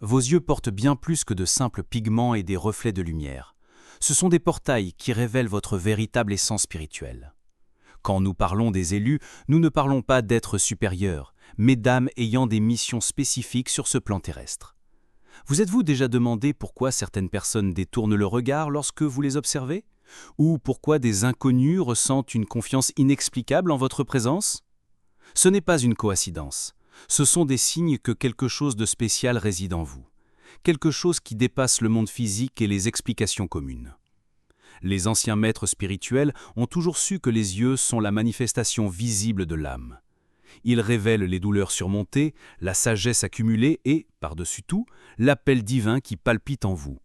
Vos yeux portent bien plus que de simples pigments et des reflets de lumière. Ce sont des portails qui révèlent votre véritable essence spirituelle. Quand nous parlons des élus, nous ne parlons pas d'êtres supérieurs, mais d'âmes ayant des missions spécifiques sur ce plan terrestre. Vous êtes-vous déjà demandé pourquoi certaines personnes détournent le regard lorsque vous les observez? Ou pourquoi des inconnus ressentent une confiance inexplicable en votre présence? Ce n'est pas une coïncidence. Ce sont des signes que quelque chose de spécial réside en vous. Quelque chose qui dépasse le monde physique et les explications communes. Les anciens maîtres spirituels ont toujours su que les yeux sont la manifestation visible de l'âme. Ils révèlent les douleurs surmontées, la sagesse accumulée et, par-dessus tout, l'appel divin qui palpite en vous.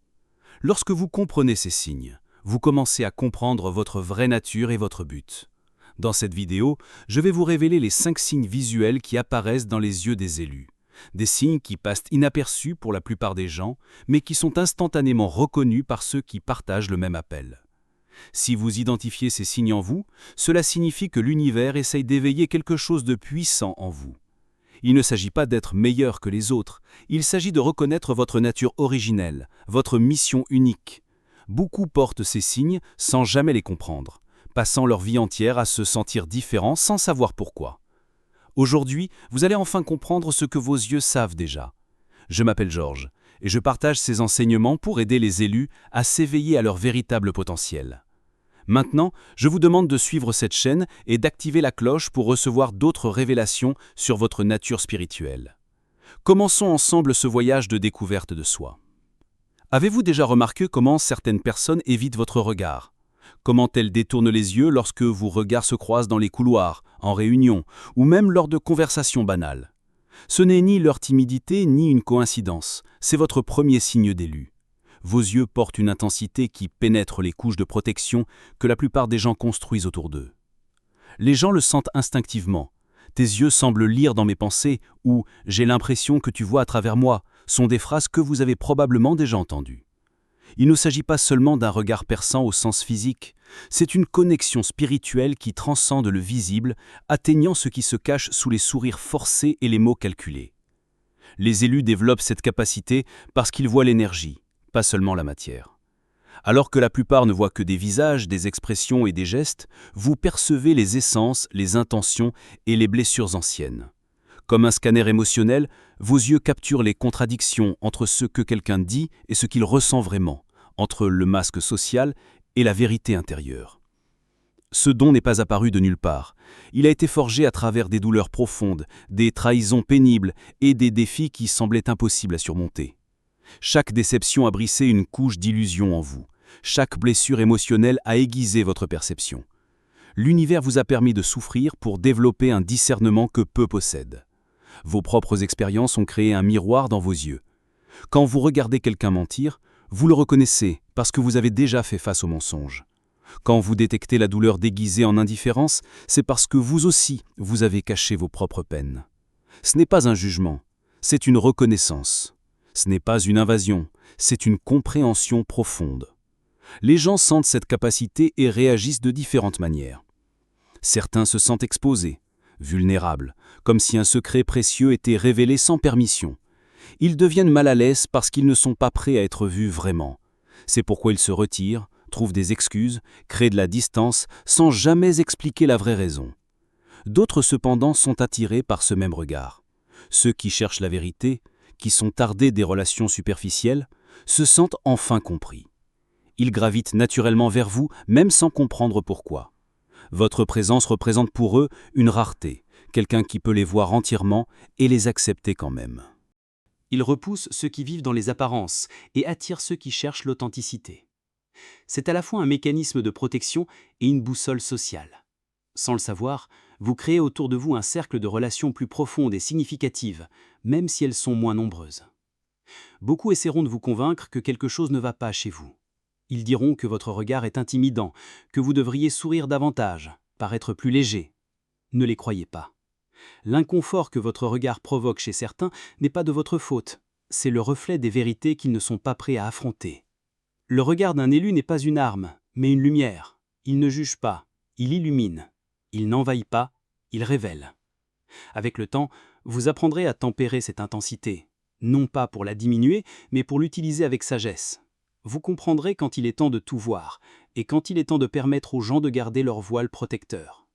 Lorsque vous comprenez ces signes, vous commencez à comprendre votre vraie nature et votre but. Dans cette vidéo, je vais vous révéler les 5 signes visuels qui apparaissent dans les yeux des élus. Des signes qui passent inaperçus pour la plupart des gens, mais qui sont instantanément reconnus par ceux qui partagent le même appel. Si vous identifiez ces signes en vous, cela signifie que l'univers essaye d'éveiller quelque chose de puissant en vous. Il ne s'agit pas d'être meilleur que les autres, il s'agit de reconnaître votre nature originelle, votre mission unique. Beaucoup portent ces signes sans jamais les comprendre, passant leur vie entière à se sentir différents sans savoir pourquoi. Aujourd'hui, vous allez enfin comprendre ce que vos yeux savent déjà. Je m'appelle Georges, et je partage ces enseignements pour aider les élus à s'éveiller à leur véritable potentiel. Maintenant, je vous demande de suivre cette chaîne et d'activer la cloche pour recevoir d'autres révélations sur votre nature spirituelle. Commençons ensemble ce voyage de découverte de soi. Avez-vous déjà remarqué comment certaines personnes évitent votre regard? Comment elles détournent les yeux lorsque vos regards se croisent dans les couloirs, en réunion, ou même lors de conversations banales? Ce n'est ni leur timidité ni une coïncidence, c'est votre premier signe d'élu. Vos yeux portent une intensité qui pénètre les couches de protection que la plupart des gens construisent autour d'eux. Les gens le sentent instinctivement. Tes yeux semblent lire dans mes pensées ou « j'ai l'impression que tu vois à travers moi » sont des phrases que vous avez probablement déjà entendues. Il ne s'agit pas seulement d'un regard perçant au sens physique, c'est une connexion spirituelle qui transcende le visible, atteignant ce qui se cache sous les sourires forcés et les mots calculés. Les élus développent cette capacité parce qu'ils voient l'énergie, pas seulement la matière. Alors que la plupart ne voient que des visages, des expressions et des gestes, vous percevez les essences, les intentions et les blessures anciennes. Comme un scanner émotionnel, vos yeux capturent les contradictions entre ce que quelqu'un dit et ce qu'il ressent vraiment, entre le masque social et la vérité intérieure. Ce don n'est pas apparu de nulle part. Il a été forgé à travers des douleurs profondes, des trahisons pénibles et des défis qui semblaient impossibles à surmonter. Chaque déception a brissé une couche d'illusion en vous. Chaque blessure émotionnelle a aiguisé votre perception. L'univers vous a permis de souffrir pour développer un discernement que peu possèdent. Vos propres expériences ont créé un miroir dans vos yeux. Quand vous regardez quelqu'un mentir, vous le reconnaissez parce que vous avez déjà fait face au mensonge. Quand vous détectez la douleur déguisée en indifférence, c'est parce que vous aussi, vous avez caché vos propres peines. Ce n'est pas un jugement, c'est une reconnaissance. Ce n'est pas une invasion, c'est une compréhension profonde. Les gens sentent cette capacité et réagissent de différentes manières. Certains se sentent exposés, vulnérables, comme si un secret précieux était révélé sans permission. Ils deviennent mal à l'aise parce qu'ils ne sont pas prêts à être vus vraiment. C'est pourquoi ils se retirent, trouvent des excuses, créent de la distance, sans jamais expliquer la vraie raison. D'autres cependant sont attirés par ce même regard. Ceux qui cherchent la vérité, qui sont tardés des relations superficielles, se sentent enfin compris. Ils gravitent naturellement vers vous, même sans comprendre pourquoi. Votre présence représente pour eux une rareté, quelqu'un qui peut les voir entièrement et les accepter quand même. Ils repoussent ceux qui vivent dans les apparences et attirent ceux qui cherchent l'authenticité. C'est à la fois un mécanisme de protection et une boussole sociale. Sans le savoir, vous créez autour de vous un cercle de relations plus profondes et significatives, même si elles sont moins nombreuses. Beaucoup essaieront de vous convaincre que quelque chose ne va pas chez vous. Ils diront que votre regard est intimidant, que vous devriez sourire davantage, paraître plus léger. Ne les croyez pas. L'inconfort que votre regard provoque chez certains n'est pas de votre faute, c'est le reflet des vérités qu'ils ne sont pas prêts à affronter. Le regard d'un élu n'est pas une arme, mais une lumière. Il ne juge pas, il illumine. Il n'envahit pas, il révèle. Avec le temps, vous apprendrez à tempérer cette intensité, non pas pour la diminuer, mais pour l'utiliser avec sagesse. Vous comprendrez quand il est temps de tout voir, et quand il est temps de permettre aux gens de garder leur voile protecteur.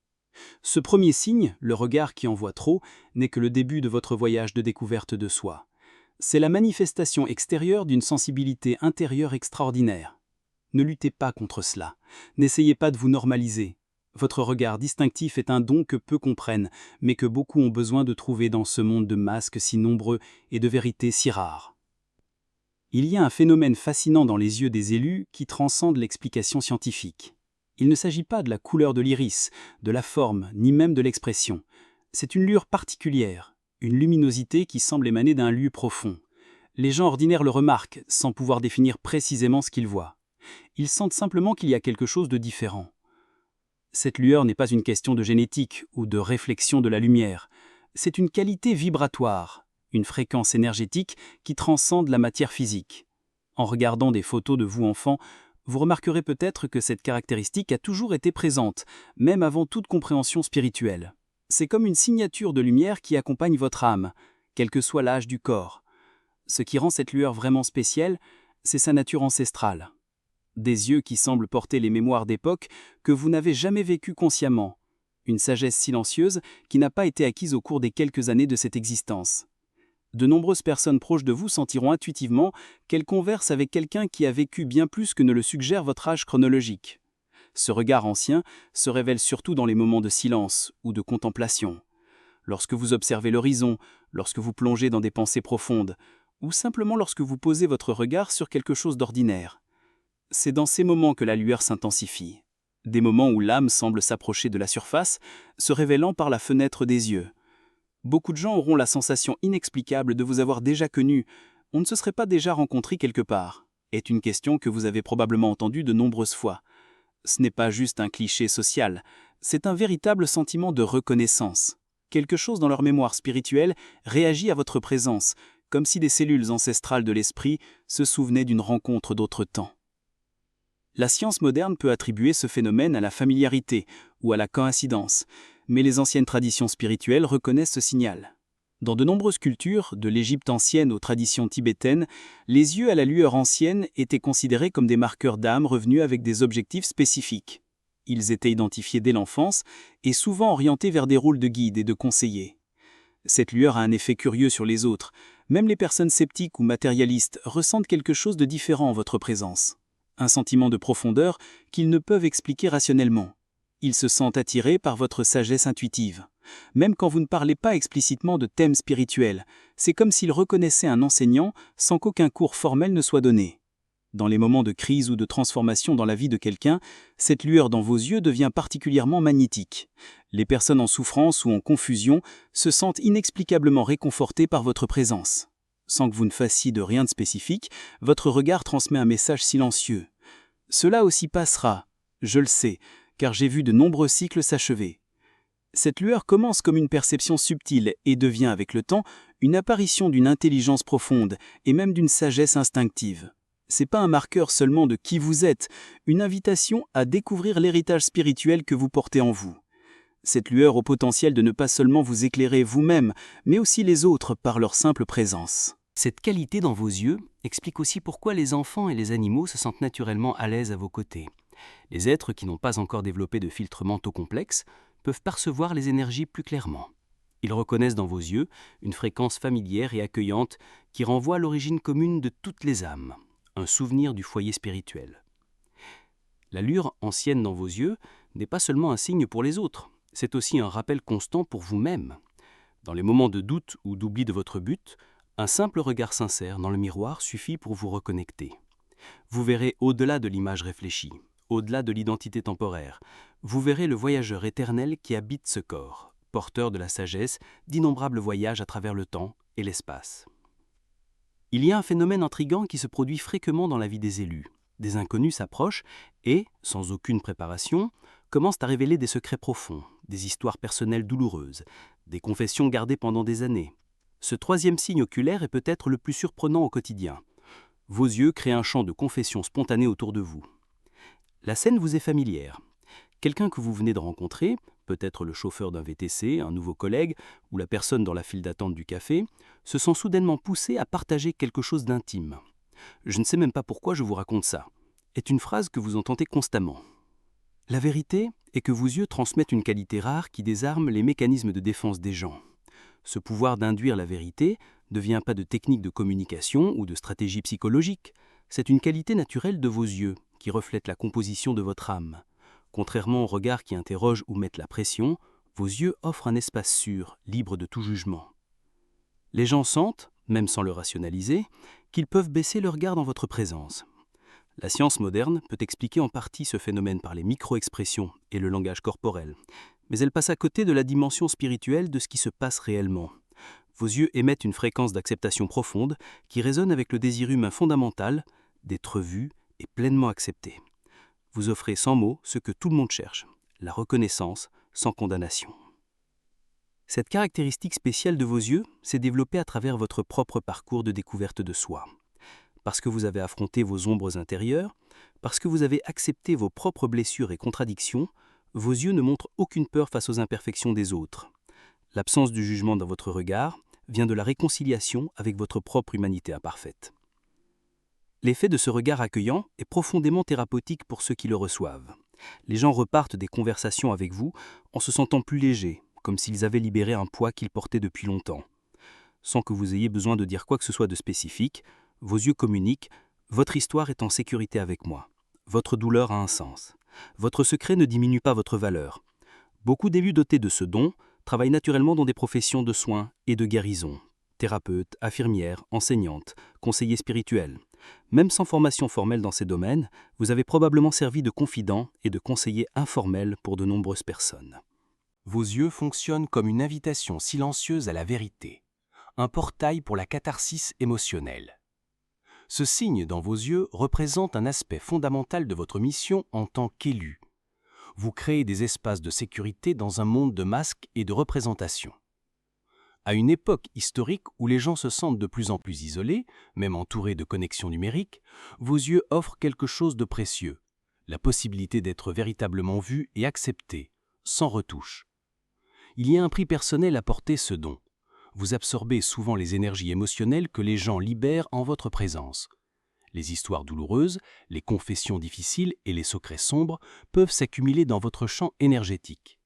Ce premier signe, le regard qui en voit trop, n'est que le début de votre voyage de découverte de soi. C'est la manifestation extérieure d'une sensibilité intérieure extraordinaire. Ne luttez pas contre cela. N'essayez pas de vous normaliser. Votre regard distinctif est un don que peu comprennent, mais que beaucoup ont besoin de trouver dans ce monde de masques si nombreux et de vérités si rares. Il y a un phénomène fascinant dans les yeux des élus qui transcende l'explication scientifique. Il ne s'agit pas de la couleur de l'iris, de la forme, ni même de l'expression. C'est une lueur particulière, une luminosité qui semble émaner d'un lieu profond. Les gens ordinaires le remarquent, sans pouvoir définir précisément ce qu'ils voient. Ils sentent simplement qu'il y a quelque chose de différent. Cette lueur n'est pas une question de génétique ou de réflexion de la lumière. C'est une qualité vibratoire, une fréquence énergétique qui transcende la matière physique. En regardant des photos de vous enfant, vous remarquerez peut-être que cette caractéristique a toujours été présente, même avant toute compréhension spirituelle. C'est comme une signature de lumière qui accompagne votre âme, quel que soit l'âge du corps. Ce qui rend cette lueur vraiment spéciale, c'est sa nature ancestrale. Des yeux qui semblent porter les mémoires d'époques que vous n'avez jamais vécues consciemment. Une sagesse silencieuse qui n'a pas été acquise au cours des quelques années de cette existence. De nombreuses personnes proches de vous sentiront intuitivement qu'elles conversent avec quelqu'un qui a vécu bien plus que ne le suggère votre âge chronologique. Ce regard ancien se révèle surtout dans les moments de silence ou de contemplation. Lorsque vous observez l'horizon, lorsque vous plongez dans des pensées profondes, ou simplement lorsque vous posez votre regard sur quelque chose d'ordinaire. C'est dans ces moments que la lueur s'intensifie. Des moments où l'âme semble s'approcher de la surface, se révélant par la fenêtre des yeux. Beaucoup de gens auront la sensation inexplicable de vous avoir déjà connu. On ne se serait pas déjà rencontré quelque part, est une question que vous avez probablement entendue de nombreuses fois. Ce n'est pas juste un cliché social, c'est un véritable sentiment de reconnaissance. Quelque chose dans leur mémoire spirituelle réagit à votre présence, comme si des cellules ancestrales de l'esprit se souvenaient d'une rencontre d'autre temps. La science moderne peut attribuer ce phénomène à la familiarité ou à la coïncidence, mais les anciennes traditions spirituelles reconnaissent ce signal. Dans de nombreuses cultures, de l'Égypte ancienne aux traditions tibétaines, les yeux à la lueur ancienne étaient considérés comme des marqueurs d'âme revenus avec des objectifs spécifiques. Ils étaient identifiés dès l'enfance et souvent orientés vers des rôles de guide et de conseiller. Cette lueur a un effet curieux sur les autres. Même les personnes sceptiques ou matérialistes ressentent quelque chose de différent en votre présence. Un sentiment de profondeur qu'ils ne peuvent expliquer rationnellement. Ils se sentent attirés par votre sagesse intuitive. Même quand vous ne parlez pas explicitement de thèmes spirituels, c'est comme s'ils reconnaissaient un enseignant sans qu'aucun cours formel ne soit donné. Dans les moments de crise ou de transformation dans la vie de quelqu'un, cette lueur dans vos yeux devient particulièrement magnétique. Les personnes en souffrance ou en confusion se sentent inexplicablement réconfortées par votre présence. Sans que vous ne fassiez de rien de spécifique, votre regard transmet un message silencieux. Cela aussi passera, je le sais, car j'ai vu de nombreux cycles s'achever. Cette lueur commence comme une perception subtile et devient avec le temps une apparition d'une intelligence profonde et même d'une sagesse instinctive. C'est pas un marqueur seulement de qui vous êtes, une invitation à découvrir l'héritage spirituel que vous portez en vous. Cette lueur au potentiel de ne pas seulement vous éclairer vous-même, mais aussi les autres par leur simple présence. Cette qualité dans vos yeux explique aussi pourquoi les enfants et les animaux se sentent naturellement à l'aise à vos côtés. Les êtres qui n'ont pas encore développé de filtres mentaux complexes peuvent percevoir les énergies plus clairement. Ils reconnaissent dans vos yeux une fréquence familière et accueillante qui renvoie à l'origine commune de toutes les âmes, un souvenir du foyer spirituel. La lueur ancienne dans vos yeux n'est pas seulement un signe pour les autres, c'est aussi un rappel constant pour vous-même. Dans les moments de doute ou d'oubli de votre but, un simple regard sincère dans le miroir suffit pour vous reconnecter. Vous verrez au-delà de l'image réfléchie, au-delà de l'identité temporaire. Vous verrez le voyageur éternel qui habite ce corps, porteur de la sagesse d'innombrables voyages à travers le temps et l'espace. Il y a un phénomène intrigant qui se produit fréquemment dans la vie des élus. Des inconnus s'approchent et, sans aucune préparation, commencent à révéler des secrets profonds, des histoires personnelles douloureuses, des confessions gardées pendant des années. Ce troisième signe oculaire est peut-être le plus surprenant au quotidien. Vos yeux créent un champ de confession spontanée autour de vous. La scène vous est familière. Quelqu'un que vous venez de rencontrer, peut-être le chauffeur d'un VTC, un nouveau collègue ou la personne dans la file d'attente du café, se sent soudainement poussé à partager quelque chose d'intime. Je ne sais même pas pourquoi je vous raconte ça, est une phrase que vous entendez constamment. La vérité est que vos yeux transmettent une qualité rare qui désarme les mécanismes de défense des gens. Ce pouvoir d'induire la vérité ne vient pas de techniques de communication ou de stratégie psychologique, c'est une qualité naturelle de vos yeux qui reflète la composition de votre âme. Contrairement aux regards qui interrogent ou mettent la pression, vos yeux offrent un espace sûr, libre de tout jugement. Les gens sentent, même sans le rationaliser, qu'ils peuvent baisser leur regard dans votre présence. La science moderne peut expliquer en partie ce phénomène par les micro-expressions et le langage corporel, mais elle passe à côté de la dimension spirituelle de ce qui se passe réellement. Vos yeux émettent une fréquence d'acceptation profonde qui résonne avec le désir humain fondamental d'être vu et pleinement accepté. Vous offrez sans mots ce que tout le monde cherche, la reconnaissance sans condamnation. Cette caractéristique spéciale de vos yeux s'est développée à travers votre propre parcours de découverte de soi. Parce que vous avez affronté vos ombres intérieures, parce que vous avez accepté vos propres blessures et contradictions, vos yeux ne montrent aucune peur face aux imperfections des autres. L'absence du jugement dans votre regard vient de la réconciliation avec votre propre humanité imparfaite. L'effet de ce regard accueillant est profondément thérapeutique pour ceux qui le reçoivent. Les gens repartent des conversations avec vous en se sentant plus légers, comme s'ils avaient libéré un poids qu'ils portaient depuis longtemps. Sans que vous ayez besoin de dire quoi que ce soit de spécifique, vos yeux communiquent « Votre histoire est en sécurité avec moi. Votre douleur a un sens. Votre secret ne diminue pas votre valeur. » Beaucoup d'élus dotés de ce don travaillent naturellement dans des professions de soins et de guérison. Thérapeutes, infirmières, enseignantes, conseillers spirituels. Même sans formation formelle dans ces domaines, vous avez probablement servi de confident et de conseiller informel pour de nombreuses personnes. Vos yeux fonctionnent comme une invitation silencieuse à la vérité, un portail pour la catharsis émotionnelle. Ce signe dans vos yeux représente un aspect fondamental de votre mission en tant qu'élu. Vous créez des espaces de sécurité dans un monde de masques et de représentations. À une époque historique où les gens se sentent de plus en plus isolés, même entourés de connexions numériques, vos yeux offrent quelque chose de précieux, la possibilité d'être véritablement vus et acceptés, sans retouche. Il y a un prix personnel à porter ce don. Vous absorbez souvent les énergies émotionnelles que les gens libèrent en votre présence. Les histoires douloureuses, les confessions difficiles et les secrets sombres peuvent s'accumuler dans votre champ énergétique.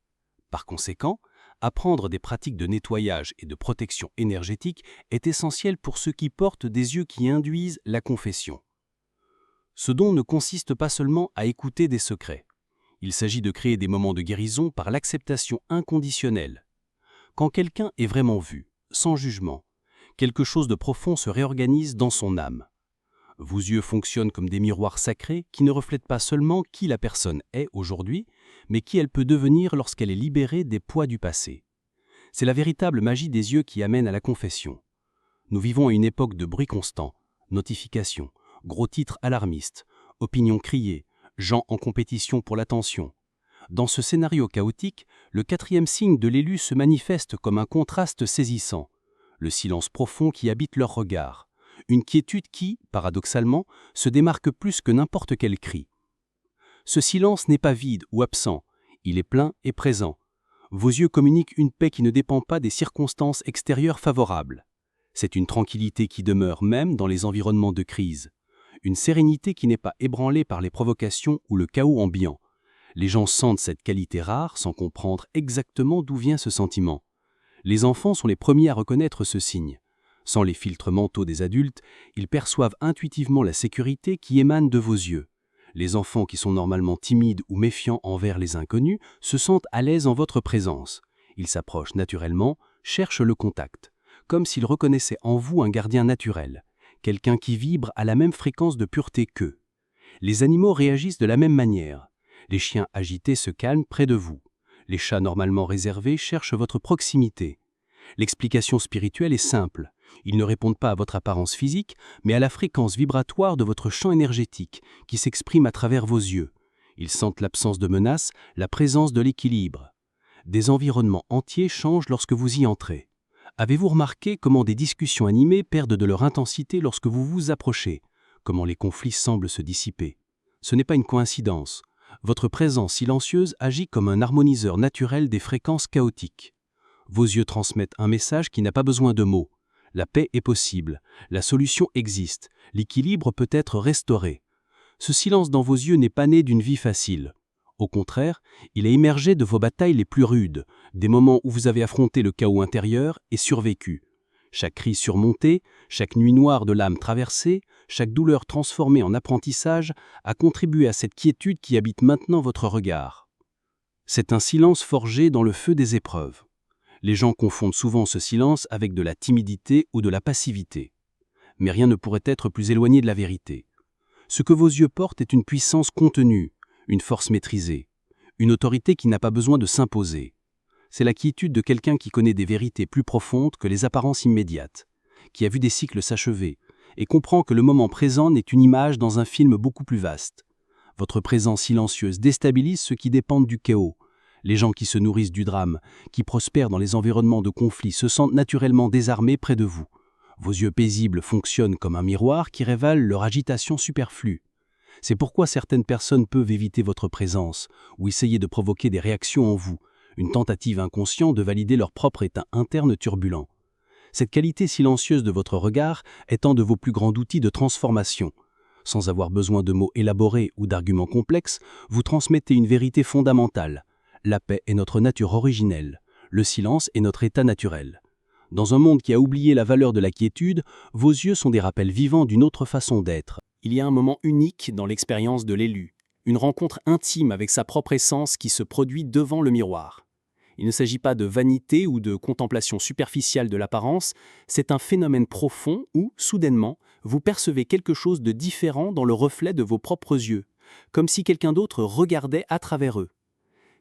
Par conséquent, apprendre des pratiques de nettoyage et de protection énergétique est essentiel pour ceux qui portent des yeux qui induisent la confession. Ce don ne consiste pas seulement à écouter des secrets. Il s'agit de créer des moments de guérison par l'acceptation inconditionnelle. Quand quelqu'un est vraiment vu, sans jugement, quelque chose de profond se réorganise dans son âme. Vos yeux fonctionnent comme des miroirs sacrés qui ne reflètent pas seulement qui la personne est aujourd'hui, mais qui elle peut devenir lorsqu'elle est libérée des poids du passé. C'est la véritable magie des yeux qui amène à la confession. Nous vivons à une époque de bruit constant, notifications, gros titres alarmistes, opinions criées, gens en compétition pour l'attention. Dans ce scénario chaotique, le quatrième signe de l'élu se manifeste comme un contraste saisissant, le silence profond qui habite leur regard. Une quiétude qui, paradoxalement, se démarque plus que n'importe quel cri. Ce silence n'est pas vide ou absent, il est plein et présent. Vos yeux communiquent une paix qui ne dépend pas des circonstances extérieures favorables. C'est une tranquillité qui demeure même dans les environnements de crise. Une sérénité qui n'est pas ébranlée par les provocations ou le chaos ambiant. Les gens sentent cette qualité rare sans comprendre exactement d'où vient ce sentiment. Les enfants sont les premiers à reconnaître ce signe. Sans les filtres mentaux des adultes, ils perçoivent intuitivement la sécurité qui émane de vos yeux. Les enfants qui sont normalement timides ou méfiants envers les inconnus se sentent à l'aise en votre présence. Ils s'approchent naturellement, cherchent le contact, comme s'ils reconnaissaient en vous un gardien naturel, quelqu'un qui vibre à la même fréquence de pureté qu'eux. Les animaux réagissent de la même manière. Les chiens agités se calment près de vous. Les chats normalement réservés cherchent votre proximité. L'explication spirituelle est simple. Ils ne répondent pas à votre apparence physique, mais à la fréquence vibratoire de votre champ énergétique qui s'exprime à travers vos yeux. Ils sentent l'absence de menace, la présence de l'équilibre. Des environnements entiers changent lorsque vous y entrez. Avez-vous remarqué comment des discussions animées perdent de leur intensité lorsque vous vous approchez? Comment les conflits semblent se dissiper? Ce n'est pas une coïncidence. Votre présence silencieuse agit comme un harmoniseur naturel des fréquences chaotiques. Vos yeux transmettent un message qui n'a pas besoin de mots. La paix est possible, la solution existe, l'équilibre peut être restauré. Ce silence dans vos yeux n'est pas né d'une vie facile. Au contraire, il est émergé de vos batailles les plus rudes, des moments où vous avez affronté le chaos intérieur et survécu. Chaque crise surmontée, chaque nuit noire de l'âme traversée, chaque douleur transformée en apprentissage a contribué à cette quiétude qui habite maintenant votre regard. C'est un silence forgé dans le feu des épreuves. Les gens confondent souvent ce silence avec de la timidité ou de la passivité. Mais rien ne pourrait être plus éloigné de la vérité. Ce que vos yeux portent est une puissance contenue, une force maîtrisée, une autorité qui n'a pas besoin de s'imposer. C'est la quiétude de quelqu'un qui connaît des vérités plus profondes que les apparences immédiates, qui a vu des cycles s'achever, et comprend que le moment présent n'est qu'une image dans un film beaucoup plus vaste. Votre présence silencieuse déstabilise ceux qui dépendent du chaos. Les gens qui se nourrissent du drame, qui prospèrent dans les environnements de conflit, se sentent naturellement désarmés près de vous. Vos yeux paisibles fonctionnent comme un miroir qui révèle leur agitation superflue. C'est pourquoi certaines personnes peuvent éviter votre présence ou essayer de provoquer des réactions en vous, une tentative inconsciente de valider leur propre état interne turbulent. Cette qualité silencieuse de votre regard est un de vos plus grands outils de transformation. Sans avoir besoin de mots élaborés ou d'arguments complexes, vous transmettez une vérité fondamentale. La paix est notre nature originelle. Le silence est notre état naturel. Dans un monde qui a oublié la valeur de la quiétude, vos yeux sont des rappels vivants d'une autre façon d'être. Il y a un moment unique dans l'expérience de l'élu, une rencontre intime avec sa propre essence qui se produit devant le miroir. Il ne s'agit pas de vanité ou de contemplation superficielle de l'apparence, c'est un phénomène profond où, soudainement, vous percevez quelque chose de différent dans le reflet de vos propres yeux, comme si quelqu'un d'autre regardait à travers eux.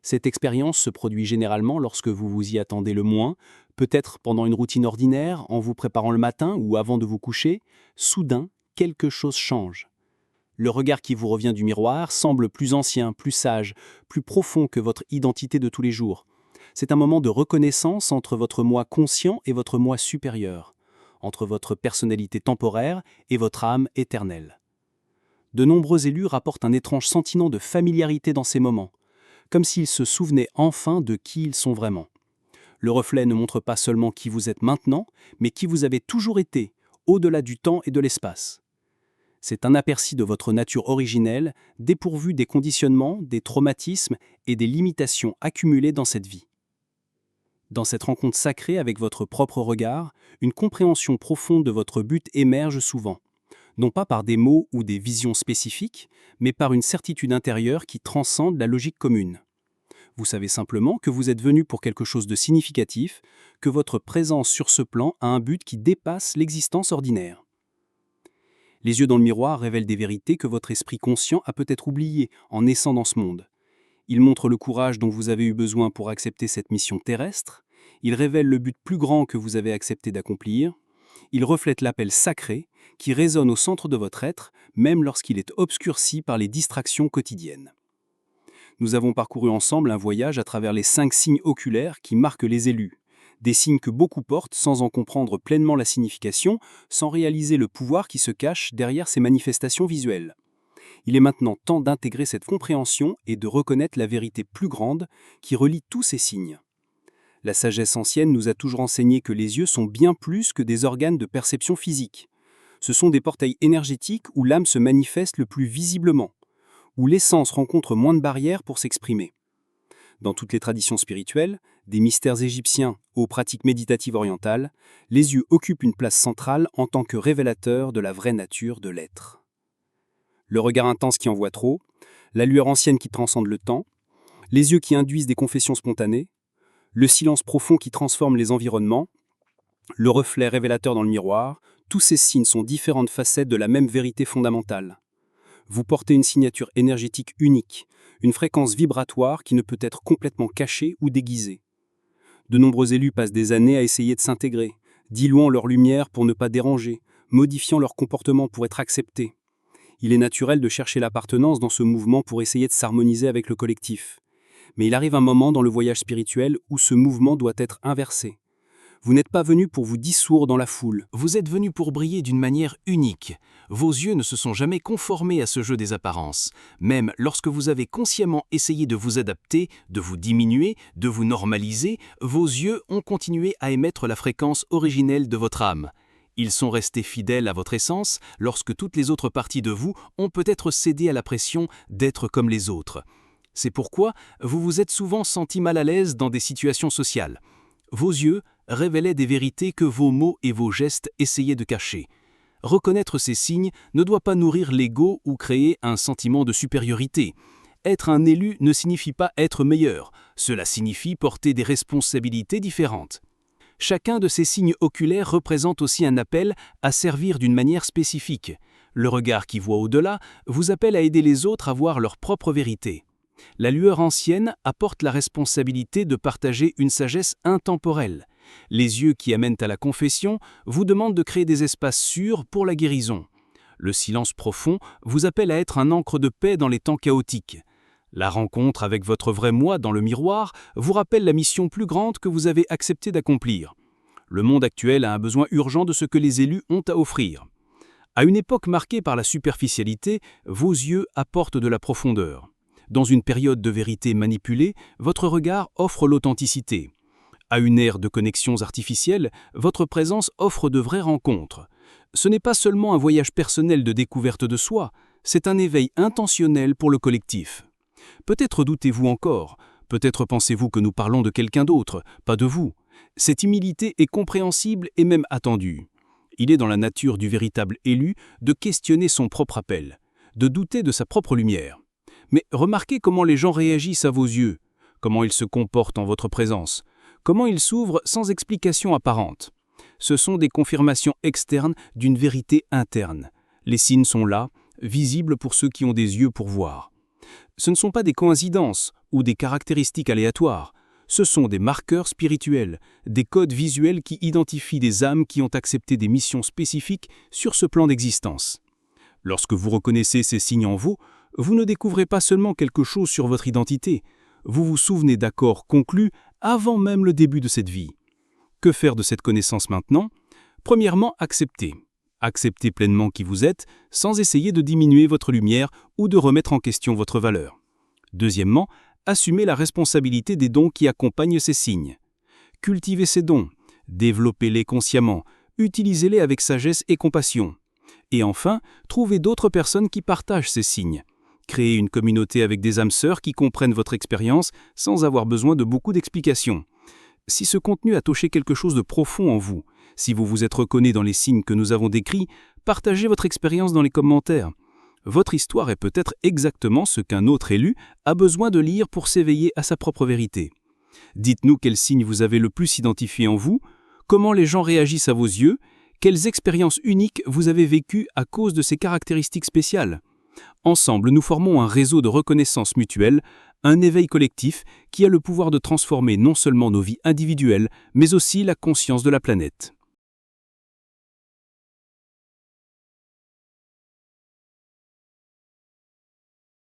Cette expérience se produit généralement lorsque vous vous y attendez le moins, peut-être pendant une routine ordinaire, en vous préparant le matin ou avant de vous coucher. Soudain, quelque chose change. Le regard qui vous revient du miroir semble plus ancien, plus sage, plus profond que votre identité de tous les jours. C'est un moment de reconnaissance entre votre moi conscient et votre moi supérieur, entre votre personnalité temporaire et votre âme éternelle. De nombreux élus rapportent un étrange sentiment de familiarité dans ces moments, comme s'ils se souvenaient enfin de qui ils sont vraiment. Le reflet ne montre pas seulement qui vous êtes maintenant, mais qui vous avez toujours été, au-delà du temps et de l'espace. C'est un aperçu de votre nature originelle, dépourvue des conditionnements, des traumatismes et des limitations accumulées dans cette vie. Dans cette rencontre sacrée avec votre propre regard, une compréhension profonde de votre but émerge souvent, non pas par des mots ou des visions spécifiques, mais par une certitude intérieure qui transcende la logique commune. Vous savez simplement que vous êtes venu pour quelque chose de significatif, que votre présence sur ce plan a un but qui dépasse l'existence ordinaire. Les yeux dans le miroir révèlent des vérités que votre esprit conscient a peut-être oubliées en naissant dans ce monde. Ils montrent le courage dont vous avez eu besoin pour accepter cette mission terrestre. Ils révèlent le but plus grand que vous avez accepté d'accomplir. Ils reflètent l'appel sacré qui résonne au centre de votre être, même lorsqu'il est obscurci par les distractions quotidiennes. Nous avons parcouru ensemble un voyage à travers les 5 signes oculaires qui marquent les élus. Des signes que beaucoup portent sans en comprendre pleinement la signification, sans réaliser le pouvoir qui se cache derrière ces manifestations visuelles. Il est maintenant temps d'intégrer cette compréhension et de reconnaître la vérité plus grande qui relie tous ces signes. La sagesse ancienne nous a toujours enseigné que les yeux sont bien plus que des organes de perception physique. Ce sont des portails énergétiques où l'âme se manifeste le plus visiblement, où l'essence rencontre moins de barrières pour s'exprimer. Dans toutes les traditions spirituelles, des mystères égyptiens aux pratiques méditatives orientales, les yeux occupent une place centrale en tant que révélateurs de la vraie nature de l'être. Le regard intense qui en voit trop, la lueur ancienne qui transcende le temps, les yeux qui induisent des confessions spontanées, le silence profond qui transforme les environnements, le reflet révélateur dans le miroir, tous ces signes sont différentes facettes de la même vérité fondamentale. Vous portez une signature énergétique unique, une fréquence vibratoire qui ne peut être complètement cachée ou déguisée. De nombreux élus passent des années à essayer de s'intégrer, diluant leur lumière pour ne pas déranger, modifiant leur comportement pour être acceptés. Il est naturel de chercher l'appartenance dans ce mouvement pour essayer de s'harmoniser avec le collectif. Mais il arrive un moment dans le voyage spirituel où ce mouvement doit être inversé. Vous n'êtes pas venu pour vous dissoudre dans la foule. Vous êtes venu pour briller d'une manière unique. Vos yeux ne se sont jamais conformés à ce jeu des apparences. Même lorsque vous avez consciemment essayé de vous adapter, de vous diminuer, de vous normaliser, vos yeux ont continué à émettre la fréquence originelle de votre âme. Ils sont restés fidèles à votre essence lorsque toutes les autres parties de vous ont peut-être cédé à la pression d'être comme les autres. C'est pourquoi vous vous êtes souvent senti mal à l'aise dans des situations sociales. Vos yeux révélaient des vérités que vos mots et vos gestes essayaient de cacher. Reconnaître ces signes ne doit pas nourrir l'ego ou créer un sentiment de supériorité. Être un élu ne signifie pas être meilleur, cela signifie porter des responsabilités différentes. Chacun de ces signes oculaires représente aussi un appel à servir d'une manière spécifique. Le regard qui voit au-delà vous appelle à aider les autres à voir leur propre vérité. La lueur ancienne apporte la responsabilité de partager une sagesse intemporelle. Les yeux qui amènent à la confession vous demandent de créer des espaces sûrs pour la guérison. Le silence profond vous appelle à être un ancre de paix dans les temps chaotiques. La rencontre avec votre vrai moi dans le miroir vous rappelle la mission plus grande que vous avez accepté d'accomplir. Le monde actuel a un besoin urgent de ce que les élus ont à offrir. À une époque marquée par la superficialité, vos yeux apportent de la profondeur. Dans une période de vérité manipulée, votre regard offre l'authenticité. À une ère de connexions artificielles, votre présence offre de vraies rencontres. Ce n'est pas seulement un voyage personnel de découverte de soi, c'est un éveil intentionnel pour le collectif. Peut-être doutez-vous encore, peut-être pensez-vous que nous parlons de quelqu'un d'autre, pas de vous. Cette humilité est compréhensible et même attendue. Il est dans la nature du véritable élu de questionner son propre appel, de douter de sa propre lumière. Mais remarquez comment les gens réagissent à vos yeux, comment ils se comportent en votre présence, comment ils s'ouvrent sans explication apparente. Ce sont des confirmations externes d'une vérité interne. Les signes sont là, visibles pour ceux qui ont des yeux pour voir. Ce ne sont pas des coïncidences ou des caractéristiques aléatoires. Ce sont des marqueurs spirituels, des codes visuels qui identifient des âmes qui ont accepté des missions spécifiques sur ce plan d'existence. Lorsque vous reconnaissez ces signes en vous, vous ne découvrez pas seulement quelque chose sur votre identité, vous vous souvenez d'accords conclus avant même le début de cette vie. Que faire de cette connaissance maintenant ? Premièrement, accepter. Acceptez pleinement qui vous êtes, sans essayer de diminuer votre lumière ou de remettre en question votre valeur. Deuxièmement, assumez la responsabilité des dons qui accompagnent ces signes. Cultivez ces dons, développez-les consciemment, utilisez-les avec sagesse et compassion. Et enfin, trouvez d'autres personnes qui partagent ces signes. Créez une communauté avec des âmes sœurs qui comprennent votre expérience sans avoir besoin de beaucoup d'explications. Si ce contenu a touché quelque chose de profond en vous, si vous vous êtes reconnu dans les signes que nous avons décrits, partagez votre expérience dans les commentaires. Votre histoire est peut-être exactement ce qu'un autre élu a besoin de lire pour s'éveiller à sa propre vérité. Dites-nous quels signes vous avez le plus identifié en vous, comment les gens réagissent à vos yeux, quelles expériences uniques vous avez vécues à cause de ces caractéristiques spéciales. Ensemble, nous formons un réseau de reconnaissance mutuelle, un éveil collectif qui a le pouvoir de transformer non seulement nos vies individuelles, mais aussi la conscience de la planète.